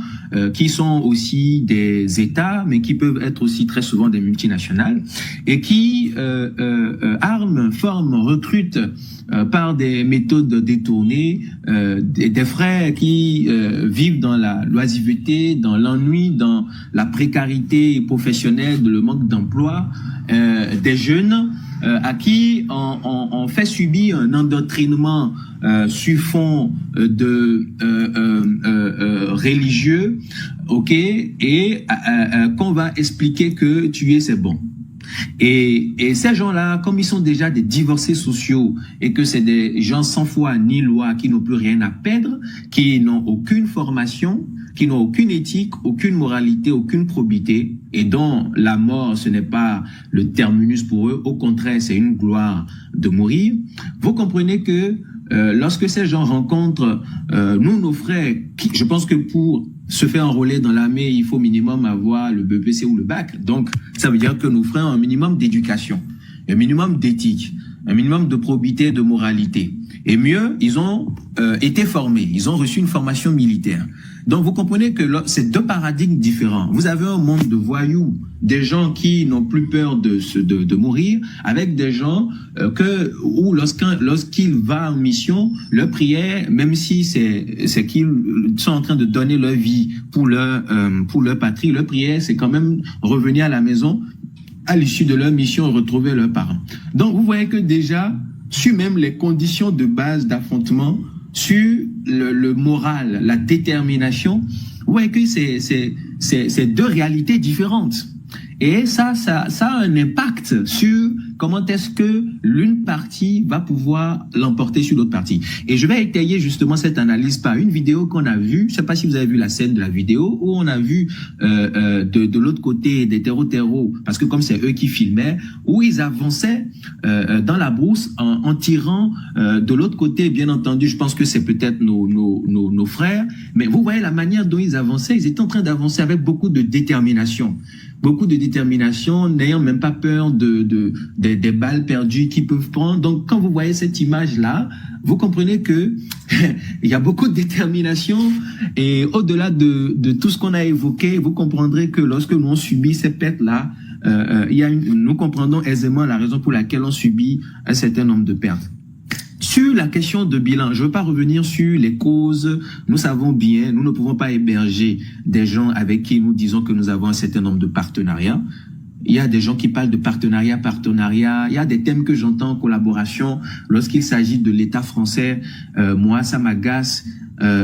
qui sont aussi des États, mais qui peuvent être aussi très souvent des multinationales, et qui arment, forment, recrutent par des méthodes détournées des frères qui vivent dans la loisiveté, dans l'ennui, dans la précarité professionnelle, le manque d'emploi, des jeunes à qui on fait subir un endoctrinement sur fond de religieux, ok, et qu'on va expliquer que tuer c'est bon. Et ces gens-là, comme ils sont déjà des divorcés sociaux et que c'est des gens sans foi ni loi, qui n'ont plus rien à perdre, qui n'ont aucune formation, qui n'ont aucune éthique, aucune moralité, aucune probité, et dont la mort, ce n'est pas le terminus pour eux, au contraire, c'est une gloire de mourir, vous comprenez que lorsque ces gens rencontrent nous, nos frères, je pense que pour se faire enrôler dans l'armée, il faut minimum avoir le BPC ou le bac. Donc, ça veut dire que nos frères ont un minimum d'éducation, un minimum d'éthique, un minimum de probité, de moralité. Et mieux, ils ont été formés, ils ont reçu une formation militaire. Donc, vous comprenez que c'est deux paradigmes différents. Vous avez un monde de voyous, des gens qui n'ont plus peur de mourir, avec des gens où lorsqu'ils vont en mission, leur prière, même si c'est qu'ils sont en train de donner leur vie pour leur patrie, leur prière, c'est quand même revenir à la maison à l'issue de leur mission et retrouver leurs parents. Donc, vous voyez que déjà, sur même les conditions de base d'affrontement, sur le moral, la détermination, vous voyez que c'est deux réalités différentes. Et ça a un impact sur comment est-ce que l'une partie va pouvoir l'emporter sur l'autre partie. Et je vais étayer justement cette analyse par une vidéo qu'on a vue. Je sais pas si vous avez vu la scène de la vidéo où on a vu de l'autre côté des terreaux, parce que comme c'est eux qui filmaient, où ils avançaient dans la brousse en tirant de l'autre côté. Bien entendu, je pense que c'est peut-être nos frères, mais vous voyez la manière dont ils avançaient. Ils étaient en train d'avancer avec beaucoup de détermination. Beaucoup de détermination, n'ayant même pas peur des balles perdues qu'ils peuvent prendre. Donc, quand vous voyez cette image-là, vous comprenez que il y a beaucoup de détermination. Et au-delà de tout ce qu'on a évoqué, vous comprendrez que lorsque nous on subit ces pertes-là, nous comprenons aisément la raison pour laquelle on subit un certain nombre de pertes. Sur la question de bilan, je ne veux pas revenir sur les causes. Nous savons bien, nous ne pouvons pas héberger des gens avec qui nous disons que nous avons un certain nombre de partenariats. Il y a des gens qui parlent de partenariat. Il y a des thèmes que j'entends en collaboration. Lorsqu'il s'agit de l'État français, moi, ça m'agace.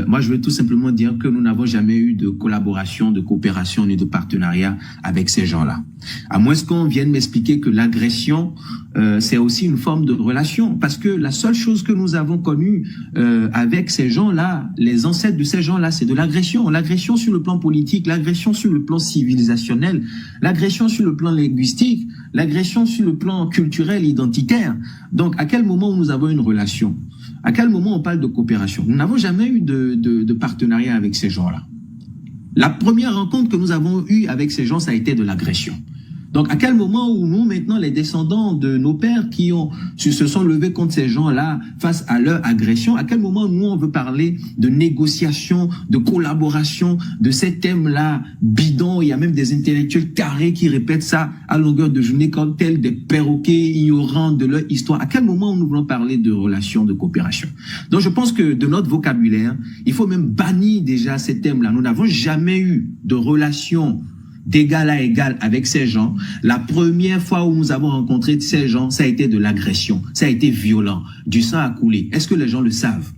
Moi, je veux tout simplement dire que nous n'avons jamais eu de collaboration, de coopération ni de partenariat avec ces gens-là. À moins qu'on vienne m'expliquer que l'agression, c'est aussi une forme de relation. Parce que la seule chose que nous avons connue avec ces gens-là, les ancêtres de ces gens-là, c'est de l'agression. L'agression sur le plan politique, l'agression sur le plan civilisationnel, l'agression sur le plan linguistique, l'agression sur le plan culturel, identitaire. Donc, à quel moment nous avons une relation ? À quel moment on parle de coopération? Nous n'avons jamais eu de partenariat avec ces gens-là. La première rencontre que nous avons eue avec ces gens, ça a été de l'agression. Donc, à quel moment où nous, maintenant, les descendants de nos pères qui se sont levés contre ces gens-là face à leur agression, à quel moment nous, on veut parler de négociation, de collaboration, de ces thèmes-là bidons? Il y a même des intellectuels carrés qui répètent ça à longueur de journée comme tels des perroquets ignorants de leur histoire. À quel moment nous voulons parler de relations, de coopération? Donc, je pense que de notre vocabulaire, il faut même bannir déjà ces thèmes-là. Nous n'avons jamais eu de relation d'égal à égal avec ces gens. La première fois où nous avons rencontré ces gens, ça a été de l'agression, ça a été violent, du sang a coulé. Est-ce que les gens le savent?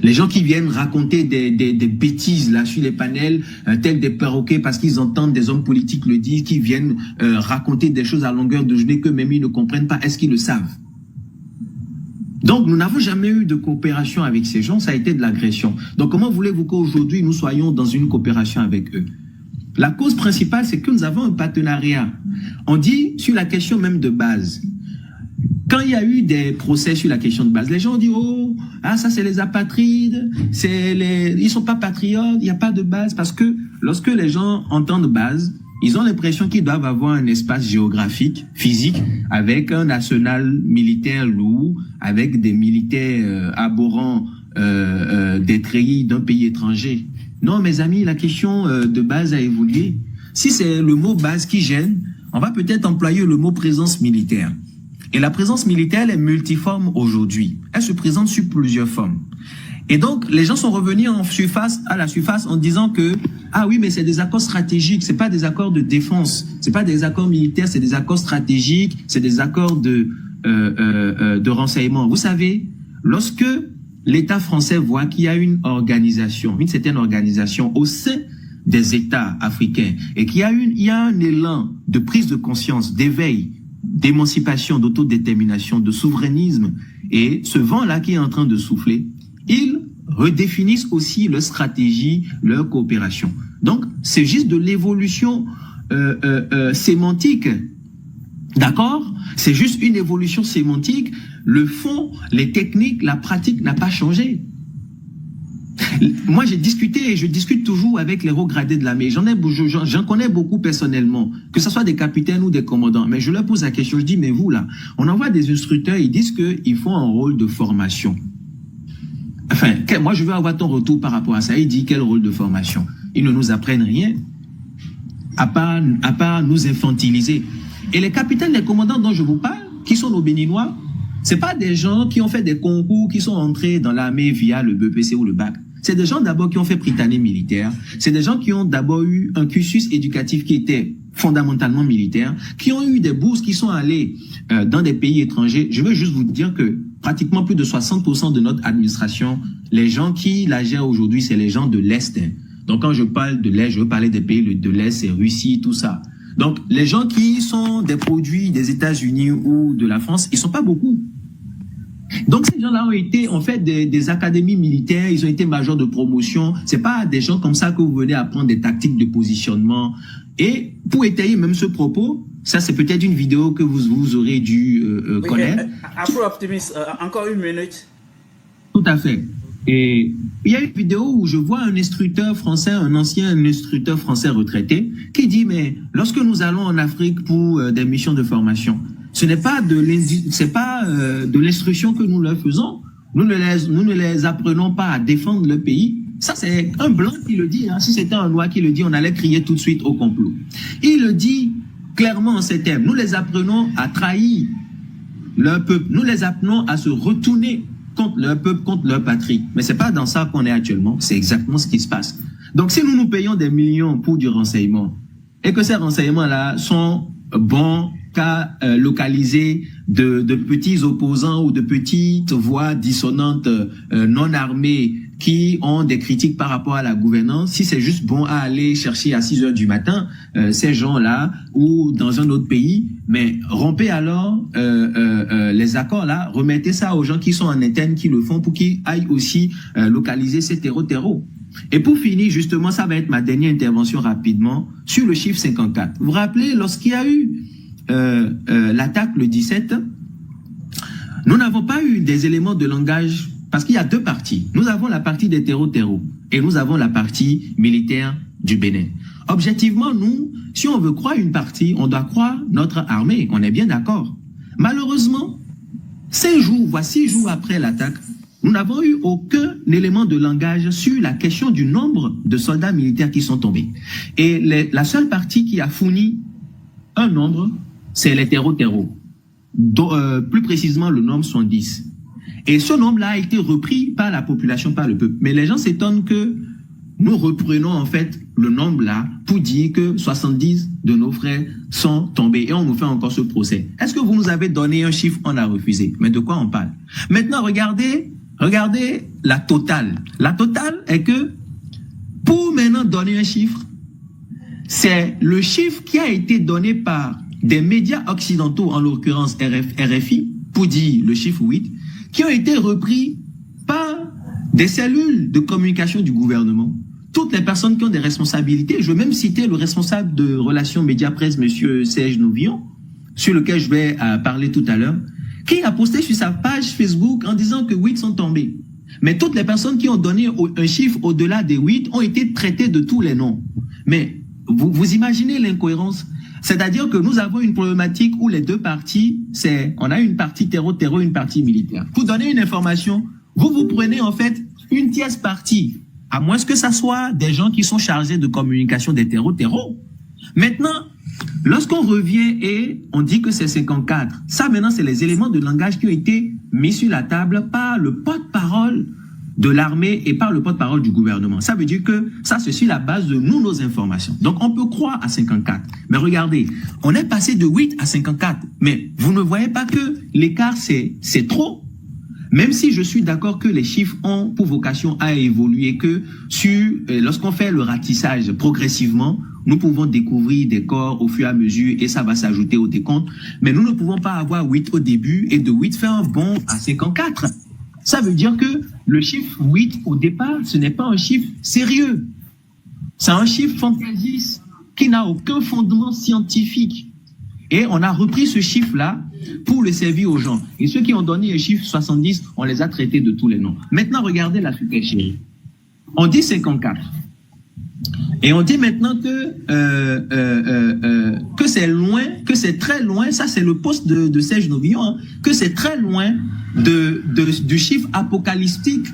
Les gens qui viennent raconter des bêtises là sur les panels, tels des perroquets parce qu'ils entendent des hommes politiques le dire, qui viennent raconter des choses à longueur de journée que même ils ne comprennent pas, est-ce qu'ils le savent? Donc, nous n'avons jamais eu de coopération avec ces gens, ça a été de l'agression. Donc, comment voulez-vous qu'aujourd'hui, nous soyons dans une coopération avec eux? La cause principale, c'est que nous avons un partenariat. On dit, sur la question même de base, quand il y a eu des procès sur la question de base, les gens ont dit, oh, ça c'est les apatrides, ils sont pas patriotes, il n'y a pas de base. Parce que lorsque les gens entendent base, ils ont l'impression qu'ils doivent avoir un espace géographique, physique, avec un national militaire lourd, avec des militaires abhorrants des treillis d'un pays étranger. Non, mes amis, la question de base a évolué. Si c'est le mot base qui gêne, on va peut-être employer le mot présence militaire. Et la présence militaire est multiforme aujourd'hui. Elle se présente sous plusieurs formes. Et donc, les gens sont revenus à la surface en disant que, ah oui, mais c'est des accords stratégiques, c'est pas des accords de défense, c'est pas des accords militaires, c'est des accords stratégiques, c'est des accords de renseignement. Vous savez, lorsque l'État français voit qu'il y a une organisation, une certaine organisation au sein des États africains et qu'il y a un élan de prise de conscience, d'éveil, d'émancipation, d'autodétermination, de souverainisme, et ce vent-là qui est en train de souffler, ils redéfinissent aussi leur stratégie, leur coopération. Donc, c'est juste de l'évolution sémantique. D'accord? C'est juste une évolution sémantique. Le fond, les techniques, la pratique n'a pas changé. Moi, j'ai discuté et je discute toujours avec les hauts gradés de l'armée. J'en connais beaucoup personnellement, que ce soit des capitaines ou des commandants. Mais je leur pose la question, je dis, mais vous là, on envoie des instructeurs, ils disent qu'ils font un rôle de formation. Enfin, moi, je veux avoir ton retour par rapport à ça. Il dit, quel rôle de formation? Ils ne nous apprennent rien, à part nous infantiliser. Et les capitaines, les commandants dont je vous parle, qui sont nos Béninois, c'est pas des gens qui ont fait des concours, qui sont entrés dans l'armée via le BPC ou le bac. C'est des gens d'abord qui ont fait Prytanée militaire. C'est des gens qui ont d'abord eu un cursus éducatif qui était fondamentalement militaire, qui ont eu des bourses, qui sont allés dans des pays étrangers. Je veux juste vous dire que pratiquement plus de 60% de notre administration, les gens qui la gèrent aujourd'hui, c'est les gens de l'Est. Donc quand je parle de l'Est, je veux parler des pays de l'Est, c'est Russie, tout ça. Donc les gens qui sont des produits des États-Unis ou de la France, ils sont pas beaucoup. Donc ces gens-là ont été en fait des académies militaires, ils ont été majors de promotion. C'est pas des gens comme ça que vous venez apprendre des tactiques de positionnement. Et pour étayer même ce propos, ça c'est peut-être une vidéo que vous aurez dû connaître. Afro-Optimiste, encore une minute. Tout à fait. Et il y a une vidéo où je vois un instructeur français, un ancien instructeur français retraité, qui dit, mais lorsque nous allons en Afrique pour des missions de formation, ce n'est pas de l'instruction que nous leur faisons. Nous ne les apprenons pas à défendre le pays. Ça, c'est un blanc qui le dit. Hein. Si c'était un noir qui le dit, on allait crier tout de suite au complot. Il le dit clairement en ces termes. Nous les apprenons à trahir leur peuple. Nous les apprenons à se retourner contre leur peuple, contre leur patrie. Mais c'est pas dans ça qu'on est actuellement. C'est exactement ce qui se passe. Donc, si nous payons des millions pour du renseignement, et que ces renseignements-là sont bons qu'à localiser de petits opposants ou de petites voix dissonantes non armées qui ont des critiques par rapport à la gouvernance, si c'est juste bon à aller chercher à 6 heures du matin ces gens-là ou dans un autre pays, mais rompez alors les accords-là, remettez ça aux gens qui sont en interne, qui le font pour qu'ils aillent aussi localiser ces terreaux. Et pour finir, justement, ça va être ma dernière intervention rapidement sur le chiffre 54. Vous vous rappelez, lorsqu'il y a eu l'attaque le 17, nous n'avons pas eu des éléments de langage parce qu'il y a deux parties. Nous avons la partie des terreaux et nous avons la partie militaire du Bénin. Objectivement, nous, si on veut croire une partie, on doit croire notre armée. On est bien d'accord. Malheureusement, 6 jours après l'attaque, nous n'avons eu aucun élément de langage sur la question du nombre de soldats militaires qui sont tombés. Et la seule partie qui a fourni un nombre, c'est les terreaux. Plus précisément, le nombre 70. Et ce nombre-là a été repris par la population, par le peuple. Mais les gens s'étonnent que nous reprenons en fait le nombre-là pour dire que 70 de nos frères sont tombés. Et on nous fait encore ce procès. Est-ce que vous nous avez donné un chiffre, on a refusé? Mais de quoi on parle? Maintenant, regardez la totale. La totale est que, pour maintenant donner un chiffre, c'est le chiffre qui a été donné par des médias occidentaux, en l'occurrence RFI, pour dire le chiffre 8, qui ont été repris par des cellules de communication du gouvernement. Toutes les personnes qui ont des responsabilités, je veux même citer le responsable de relations médias-presse, monsieur Serge Nouvillon, sur lequel je vais parler tout à l'heure, qui a posté sur sa page Facebook en disant que 8 sont tombés. Mais toutes les personnes qui ont donné un chiffre au-delà des 8 ont été traitées de tous les noms. Mais vous imaginez l'incohérence? C'est-à-dire que nous avons une problématique où les deux parties, on a une partie terreau, une partie militaire. Pour donner une information, vous prenez en fait une tierce partie, à moins que ça soit des gens qui sont chargés de communication des terreaux. Maintenant, lorsqu'on revient et on dit que c'est 54, ça maintenant c'est les éléments de langage qui ont été mis sur la table par le porte-parole de l'armée et par le porte-parole du gouvernement. Ça veut dire que ça, c'est sur la base de nos informations. Donc, on peut croire à 54. Mais regardez, on est passé de 8 à 54. Mais vous ne voyez pas que l'écart, c'est trop. Même si je suis d'accord que les chiffres ont pour vocation à évoluer, que lorsqu'on fait le ratissage progressivement, nous pouvons découvrir des corps au fur et à mesure et ça va s'ajouter au décompte. Mais nous ne pouvons pas avoir 8 au début et de 8 faire un bond à 54. Ça veut dire que le chiffre 8 au départ, ce n'est pas un chiffre sérieux. C'est un chiffre fantaisiste qui n'a aucun fondement scientifique. Et on a repris ce chiffre-là pour le servir aux gens. Et ceux qui ont donné le chiffre 70, on les a traités de tous les noms. Maintenant, regardez la supercherie. On dit 54. Et on dit maintenant que c'est loin, que c'est très loin, ça c'est le poste de Serge Novillon, hein, que c'est très loin du chiffre apocalyptique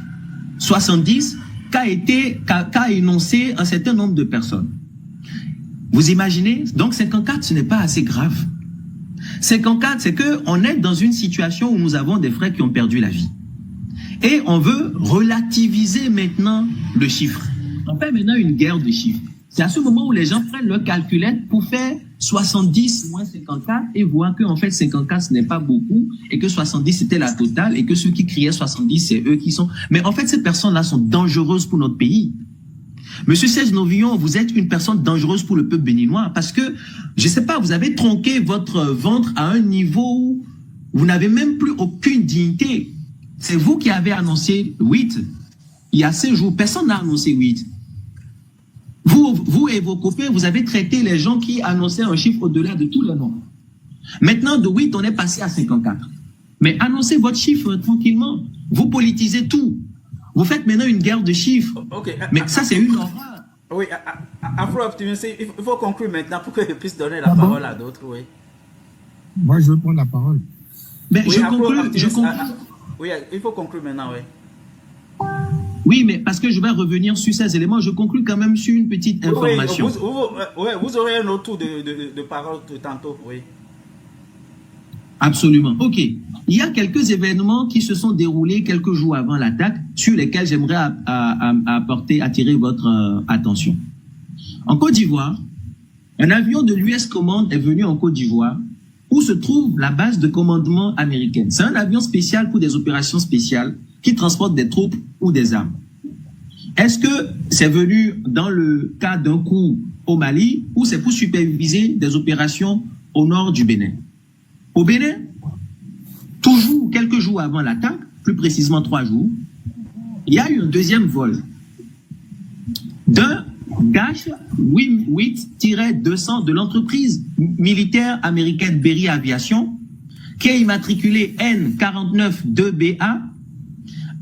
70 qu'a énoncé un certain nombre de personnes. Vous imaginez? Donc 54, ce n'est pas assez grave. 54, c'est qu'on est dans une situation où nous avons des frères qui ont perdu la vie. Et on veut relativiser maintenant le chiffre. On fait maintenant une guerre de chiffres. C'est à ce moment où les gens prennent leur calculette pour faire 70 moins 54 et voir qu'en fait 54 ce n'est pas beaucoup et que 70 c'était la totale et que ceux qui criaient 70 c'est eux qui sont... Mais en fait ces personnes-là sont dangereuses pour notre pays. Monsieur Serge Novillon, vous êtes une personne dangereuse pour le peuple béninois parce que, je sais pas, vous avez tronqué votre ventre à un niveau où vous n'avez même plus aucune dignité. C'est vous qui avez annoncé 8. Il y a 5 jours, personne n'a annoncé 8. Vous et vos copains, vous avez traité les gens qui annonçaient un chiffre au-delà de tous les noms. Maintenant, de 8, on est passé à 54. Mais annoncez votre chiffre tranquillement. Vous politisez tout. Vous faites maintenant une guerre de chiffres. Okay. Mais ça, c'est une horreur. Oui, Afro-Optimiste, il faut conclure maintenant pour que je puisse donner la parole à d'autres. Oui. Moi, je veux prendre la parole. Mais oui, je conclue. Oui, il faut conclure maintenant, oui. Oui, mais parce que je vais revenir sur ces éléments, je conclue quand même sur une petite information. Vous aurez un autre tour de parole tantôt, oui. Absolument. OK. Il y a quelques événements qui se sont déroulés quelques jours avant l'attaque sur lesquels j'aimerais attirer votre attention. En Côte d'Ivoire, un avion de l'US Command est venu en Côte d'Ivoire où se trouve la base de commandement américaine. C'est un avion spécial pour des opérations spéciales qui transporte des troupes ou des armes. Est-ce que c'est venu dans le cas d'un coup au Mali ou c'est pour superviser des opérations au nord du Bénin? Au Bénin, toujours quelques jours avant l'attaque, plus précisément 3 jours, il y a eu un deuxième vol d'un Dash 8-200 de l'entreprise militaire américaine Berry Aviation qui est immatriculé N492BA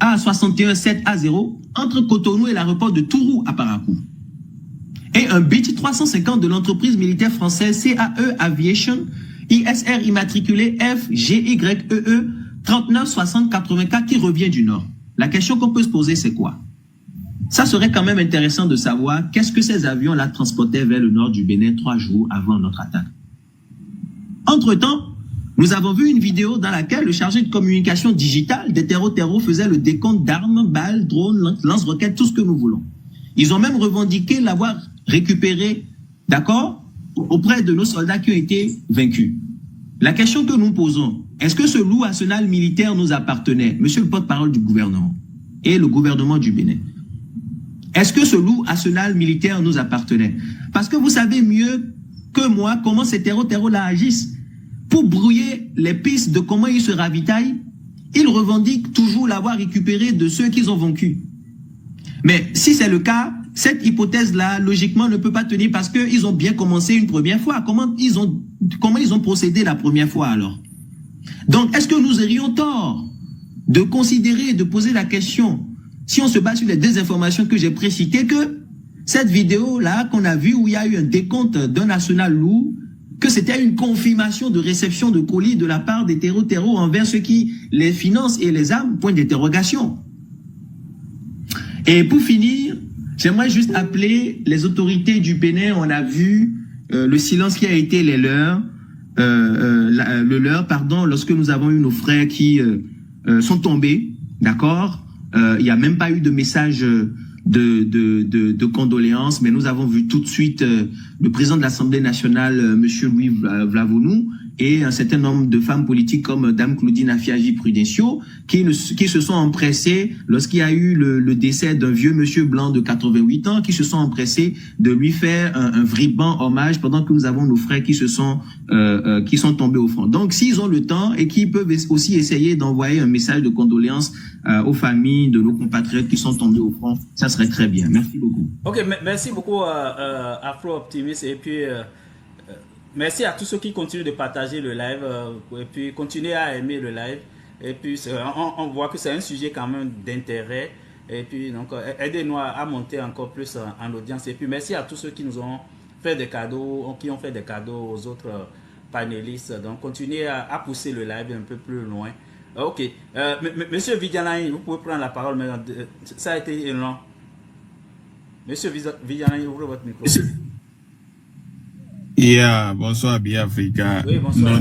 A617A0 entre Cotonou et l'aéroport de Tourou à Parakou. Et un Beech 350 de l'entreprise militaire française CAE Aviation ISR immatriculé FGYEE 396084 qui revient du Nord. La question qu'on peut se poser, c'est quoi? Ça serait quand même intéressant de savoir qu'est-ce que ces avions-là transportaient vers le nord du Bénin 3 jours avant notre attaque. Entre-temps, nous avons vu une vidéo dans laquelle le chargé de communication digitale des terreaux faisait le décompte d'armes, balles, drones, lance-roquettes, tout ce que nous voulons. Ils ont même revendiqué l'avoir récupéré, d'accord, auprès de nos soldats qui ont été vaincus. La question que nous posons, est-ce que ce lourd arsenal militaire nous appartenait, monsieur le porte-parole du gouvernement et le gouvernement du Bénin? Est-ce que ce lourd arsenal militaire nous appartenait? Parce que vous savez mieux que moi comment ces terreaux-là agissent. Pour brouiller les pistes de comment ils se ravitaillent, ils revendiquent toujours l'avoir récupéré de ceux qu'ils ont vaincus. Mais si c'est le cas, cette hypothèse-là, logiquement, ne peut pas tenir parce qu'ils ont bien commencé une première fois. Comment ils ont procédé la première fois alors? Donc, est-ce que nous aurions tort de considérer, de poser la question, si on se base sur les deux informations que j'ai précitées, que cette vidéo-là qu'on a vue où il y a eu un décompte d'un arsenal lourd, que c'était une confirmation de réception de colis de la part des terreaux envers ceux qui les financent et les arment, point d'interrogation. Et pour finir, j'aimerais juste appeler les autorités du Bénin. On a vu le silence qui a été le leur, lorsque nous avons eu nos frères qui sont tombés, d'accord. Il n'y a même pas eu de message de condoléances, mais nous avons vu tout de suite le président de l'Assemblée nationale, monsieur Louis Vlavonou, et un certain nombre de femmes politiques comme Dame Claudine Afiaji Prudencio qui se sont empressées, lorsqu'il y a eu le décès d'un vieux monsieur blanc de 88 ans, qui se sont empressés de lui faire un vibrant hommage pendant que nous avons nos frères qui sont tombés au front. Donc, s'ils ont le temps et qu'ils peuvent aussi essayer d'envoyer un message de condoléances aux familles de nos compatriotes qui sont tombés au front, ça serait très bien. Merci beaucoup. Ok, merci beaucoup Afro Optimist, et puis merci à tous ceux qui continuent de partager le live, et puis continuez à aimer le live, et puis on voit que c'est un sujet quand même d'intérêt, et puis donc aidez-nous à monter encore plus en audience, et puis merci à tous ceux qui nous ont fait des cadeaux, qui ont fait des cadeaux aux autres panélistes. Donc continuez à pousser le live un peu plus loin. Ok, Monsieur Vidianaï, vous pouvez prendre la parole maintenant. Ça a été long. Monsieur Vidianaï, ouvrez votre micro. Bonsoir, Biafrica. Oui, bonsoir.